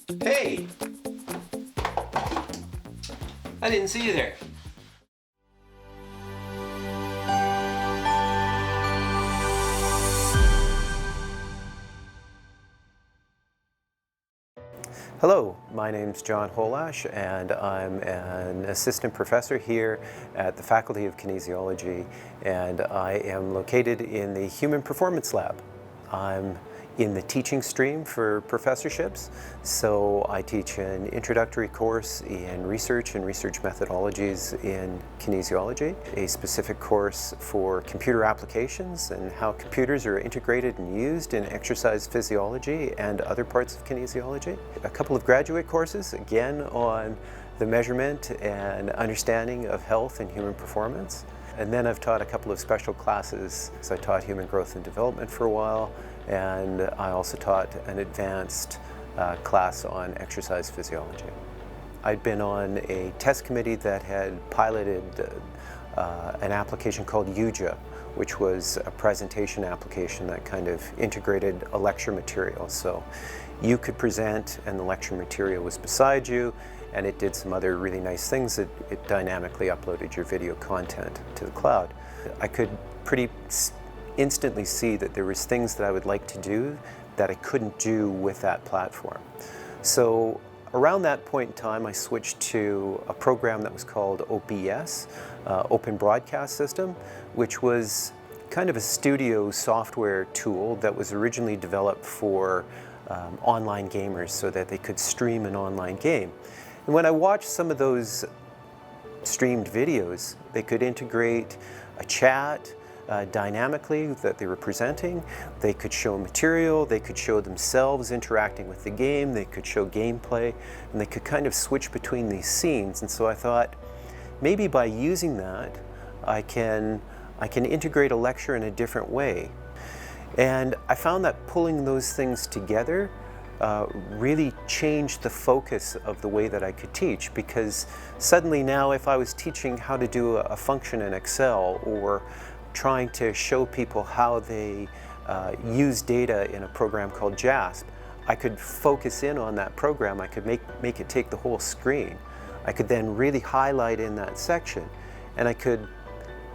Hey! I didn't see you there. Hello, my name's John Holash, and I'm an assistant professor here at the Faculty of Kinesiology, and I am located in the Human Performance Lab. I'm in the teaching stream for professorships, so I teach an introductory course in research and research methodologies in kinesiology, a specific course for computer applications and how computers are integrated and used in exercise physiology and other parts of kinesiology. A couple of graduate courses, again on the measurement and understanding of health and human performance. And then I've taught a couple of special classes. So I taught human growth and development for a while, and I also taught an advanced class on exercise physiology. I'd been on a test committee that had piloted an application called UJA, which was a presentation application that kind of integrated a lecture material. So you could present and the lecture material was beside you, and it did some other really nice things. It dynamically uploaded your video content to the cloud. I could pretty instantly see that there was things that I would like to do that I couldn't do with that platform. So around that point in time, I switched to a program that was called OBS, Open Broadcast System, which was kind of a studio software tool that was originally developed for online gamers so that they could stream an online game. And when I watched some of those streamed videos, they could integrate a chat dynamically that they were presenting. They could show material, they could show themselves interacting with the game, they could show gameplay, and they could kind of switch between these scenes. And so I thought, maybe by using that, I can integrate a lecture in a different way. And I found that pulling those things together really changed the focus of the way that I could teach, because suddenly now if I was teaching how to do a function in Excel or trying to show people how they use data in a program called JASP, I could focus in on that program. I could make it take the whole screen. I could then really highlight in that section, and I could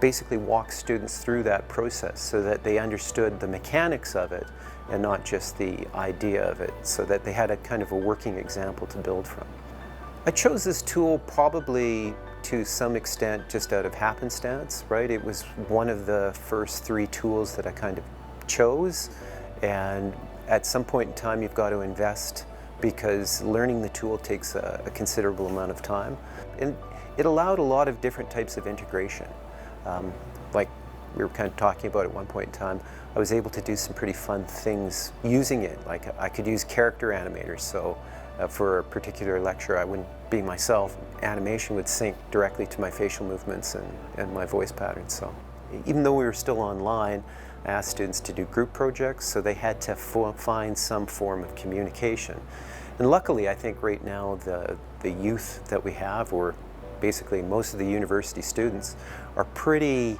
basically walk students through that process so that they understood the mechanics of it and not just the idea of it, so that they had a kind of a working example to build from. I chose this tool probably to some extent just out of happenstance, right? It was one of the first 3 tools that I kind of chose, and at some point in time you've got to invest because learning the tool takes a considerable amount of time. And it allowed a lot of different types of integration. Like we were kind of talking about at one point in time, I was able to do some pretty fun things using it. Like I could use character animators, so for a particular lecture I wouldn't be myself. Animation would sync directly to my facial movements and my voice patterns. So even though we were still online, I asked students to do group projects, so they had to find some form of communication. And luckily, I think right now the youth that we have, or basically most of the university students, are pretty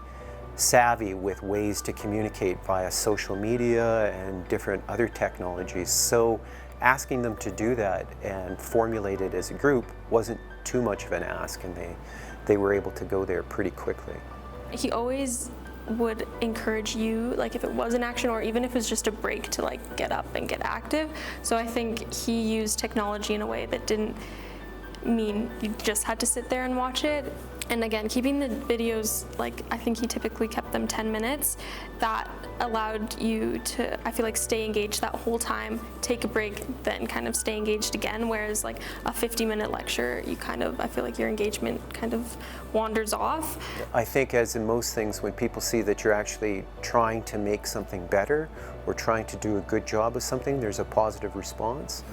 savvy with ways to communicate via social media and different other technologies. So asking them to do that and formulate it as a group wasn't too much of an ask, and they were able to go there pretty quickly. He always would encourage you, like if it was an action or even if it was just a break, to like get up and get active. So I think he used technology in a way that didn't mean you just had to sit there and watch it. And again, keeping the videos, like I think he typically kept them 10 minutes, that allowed you to, I feel like, stay engaged that whole time, take a break, then kind of stay engaged again. Whereas like a 50-minute lecture, you kind of, I feel like your engagement kind of wanders off. I think as in most things, when people see that you're actually trying to make something better or trying to do a good job of something, there's a positive response.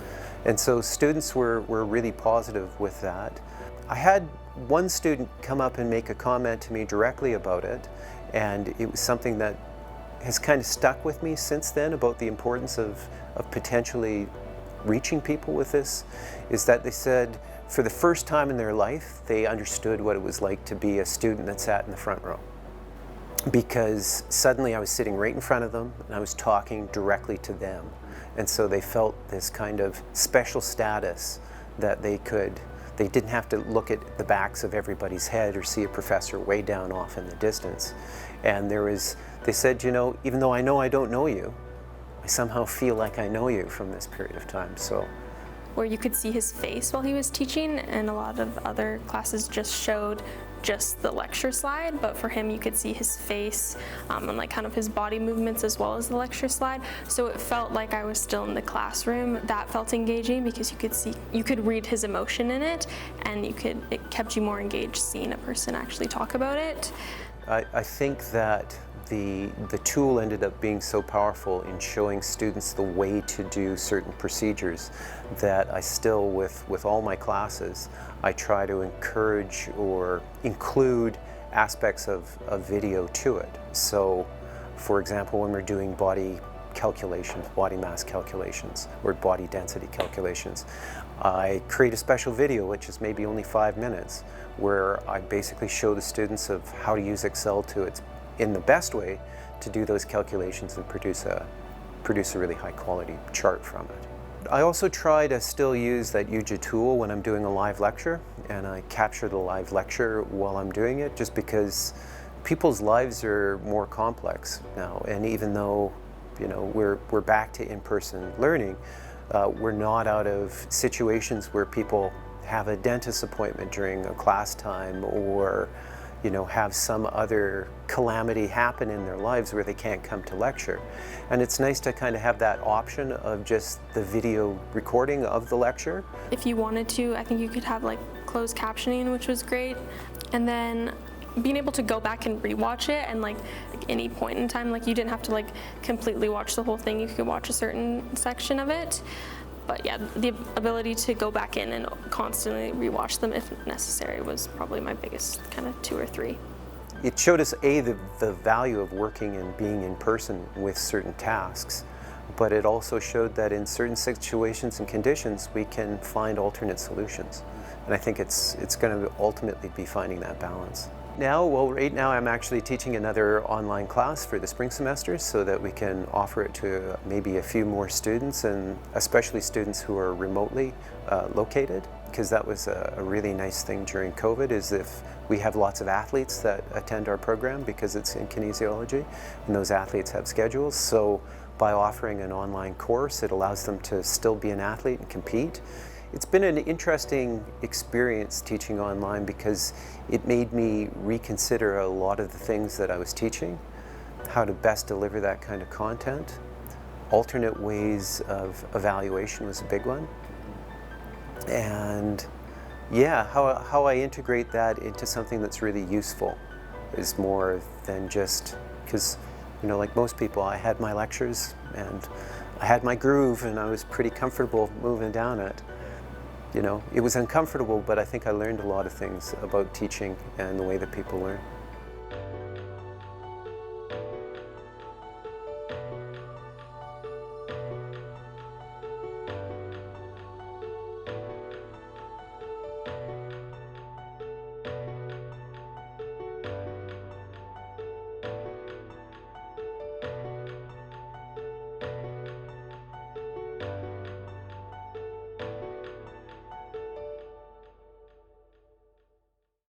And so students were really positive with that. I had one student come up and make a comment to me directly about it, and it was something that has kind of stuck with me since then about the importance of potentially reaching people with this, is that they said for the first time in their life they understood what it was like to be a student that sat in the front row. Because suddenly I was sitting right in front of them and I was talking directly to them. And so they felt this kind of special status that they didn't have to look at the backs of everybody's head or see a professor way down off in the distance. And they said, you know, even though I don't know you, I somehow feel like I know you from this period of time. So, where you could see his face while he was teaching, and a lot of other classes just showed just the lecture slide, but for him you could see his face and like kind of his body movements as well as the lecture slide. So it felt like I was still in the classroom. That felt engaging because you could read his emotion in it, and it kept you more engaged seeing a person actually talk about it. I think that the tool ended up being so powerful in showing students the way to do certain procedures that I still, with all my classes, I try to encourage or include aspects of video to it. So, for example, when we're doing body calculations, body mass calculations, or body density calculations, I create a special video, which is maybe only 5 minutes, where I basically show the students of how to use Excel in the best way to do those calculations and produce a really high quality chart from it. I also try to still use that UJ tool when I'm doing a live lecture, and I capture the live lecture while I'm doing it, just because people's lives are more complex now, and even though, you know, we're back to in-person learning, we're not out of situations where people have a dentist appointment during a class time, or, you know, have some other calamity happen in their lives where they can't come to lecture. And it's nice to kind of have that option of just the video recording of the lecture. If you wanted to, I think you could have like closed captioning, which was great. And then being able to go back and rewatch it, and like any point in time, like you didn't have to like completely watch the whole thing, you could watch a certain section of it. But yeah, the ability to go back in and constantly rewatch them if necessary was probably my biggest kind of 2 or 3. It showed us the value of working and being in person with certain tasks, but it also showed that in certain situations and conditions we can find alternate solutions. And I think it's going to ultimately be finding that balance. Right now I'm actually teaching another online class for the spring semester so that we can offer it to maybe a few more students, and especially students who are remotely located, because that was a really nice thing during COVID, is if we have lots of athletes that attend our program because it's in kinesiology, and those athletes have schedules. So by offering an online course, it allows them to still be an athlete and compete. It's been an interesting experience teaching online because it made me reconsider a lot of the things that I was teaching, how to best deliver that kind of content. Alternate ways of evaluation was a big one. And yeah, how I integrate that into something that's really useful is more than just, because, you know, like most people, I had my lectures and I had my groove and I was pretty comfortable moving down it. You know, it was uncomfortable, but I think I learned a lot of things about teaching and the way that people learn.